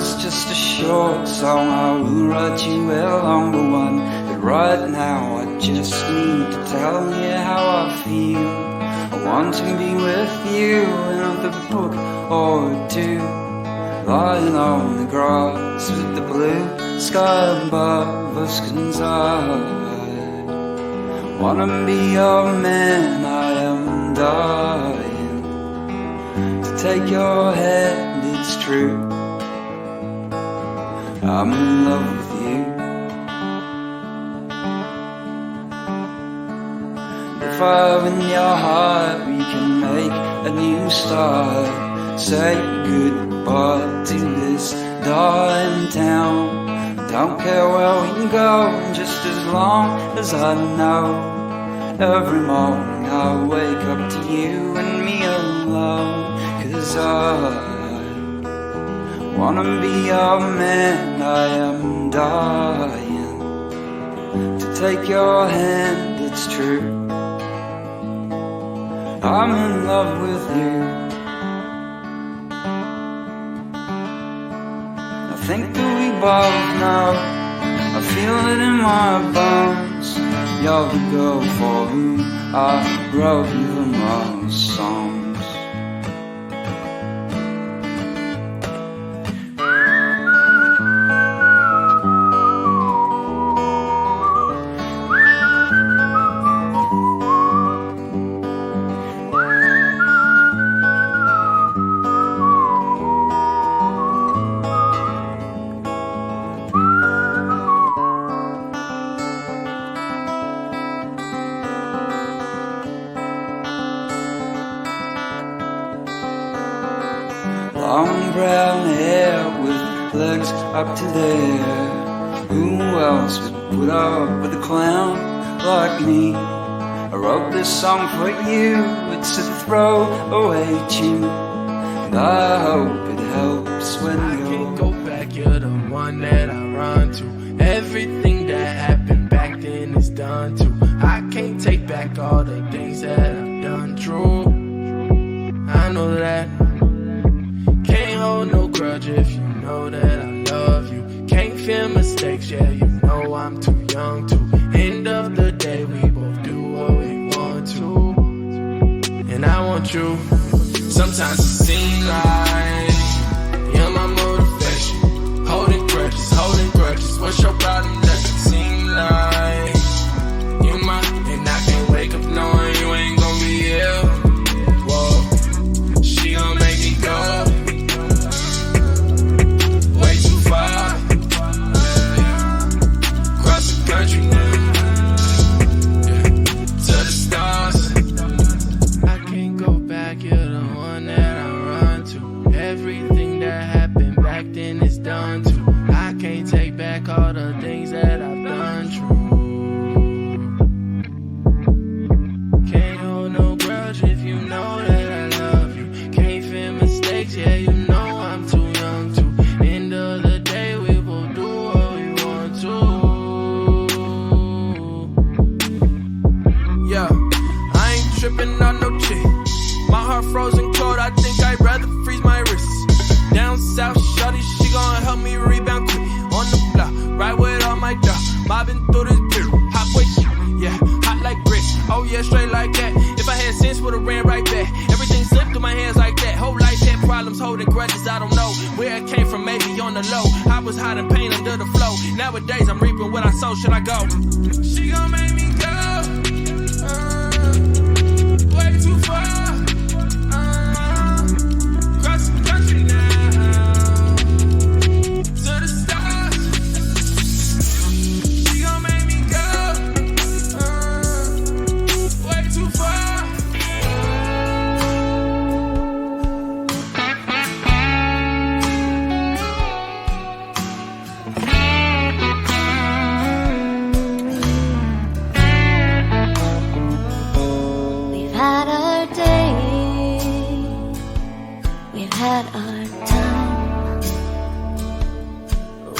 was just a short song. I will write you a longer one, but right now I just need to tell you how I feel. I want to be with you in another book or two, lying on the grass with the blue sky above us, 'cause I wanna be your man. I am dying to take your hand, it's true. I'm in love with you. If I win your heart, we can make a new start. Say goodbye to this dying town. Don't care where we go, just as long as I know. Every morning I wake up to you and me alone, 'cause I wanna be your man. I am dying to take your hand, it's true. I'm in love with you. I think that we both know, I feel it in my bones. You're the girl for whom I wrote the most songs. Long brown hair with legs up to there. Who else would put up with a clown like me? I wrote this song for you, it's a throwaway tune, and I hope it helps when I can't go back, you're the one that I run to. Everything that happened back then is done too. I can't take back all the things that I've done true. I know that. Can't hold no grudge if you know that I love you. Can't fear mistakes, yeah, you know I'm too young to. End of the day, we both do what we want to, and I want you. Sometimes it seems like you're my motivation. Holding grudges, what's your problem? Doesn't seem like you're mine, and I can't wake up knowing you ain't gonna be here. Whoa, she gon' make me go way too far, cross the country now, yeah, to the stars. I can't go back, you're the one that I run to. Everything that happened back then is done too. I can't take back all the things that I've done true. Can't hold no grudge if you know that I love you. Can't fear mistakes, yeah, you know I'm too young to. End of the day, we will do what we want to. Yeah, I ain't tripping on no chick. My heart frozen cold, I think I'd rather freeze my wrists. Down south, shawty, she gon' help me rebound quick. On the block, right with all my dog. Mobbing through this bitch, hot boy shit, yeah, hot like bricks. Oh yeah, straight like that. If I had sense, would've ran right back. Everything slipped through my hands like that. Whole life had problems, holding grudges, I don't know where it came from, maybe on the low. I was hiding pain under the flow. Nowadays I'm reaping what I sow, should I go? She gon' make me go way too far, cross the country now, to the stars. She gon' make me go way too far. We've had our day, we've had our time,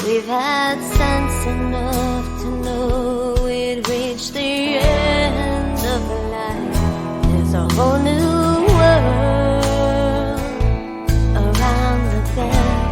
we've had sense enough to know we'd reached the end of the line. There's a whole new world around the bend.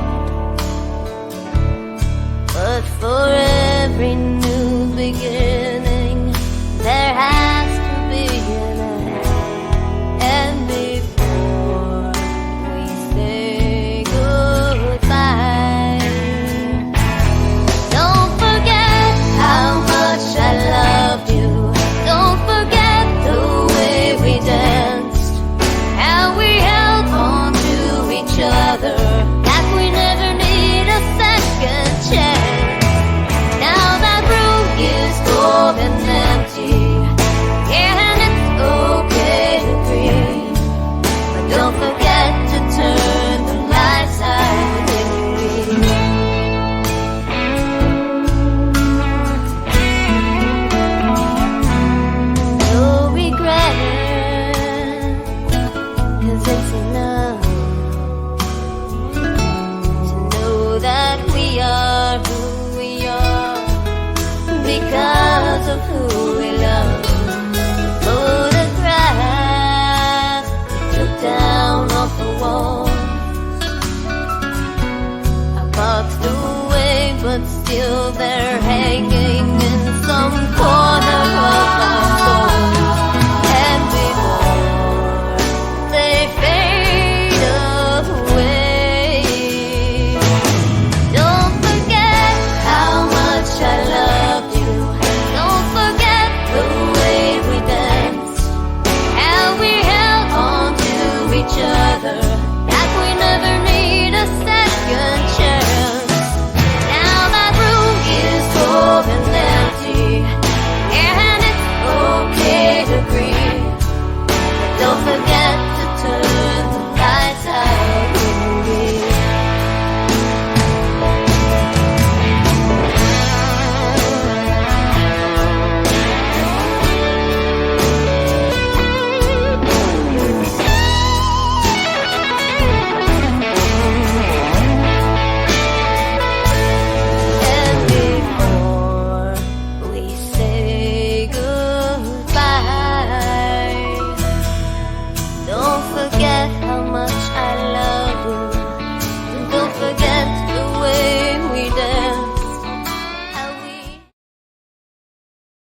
still there.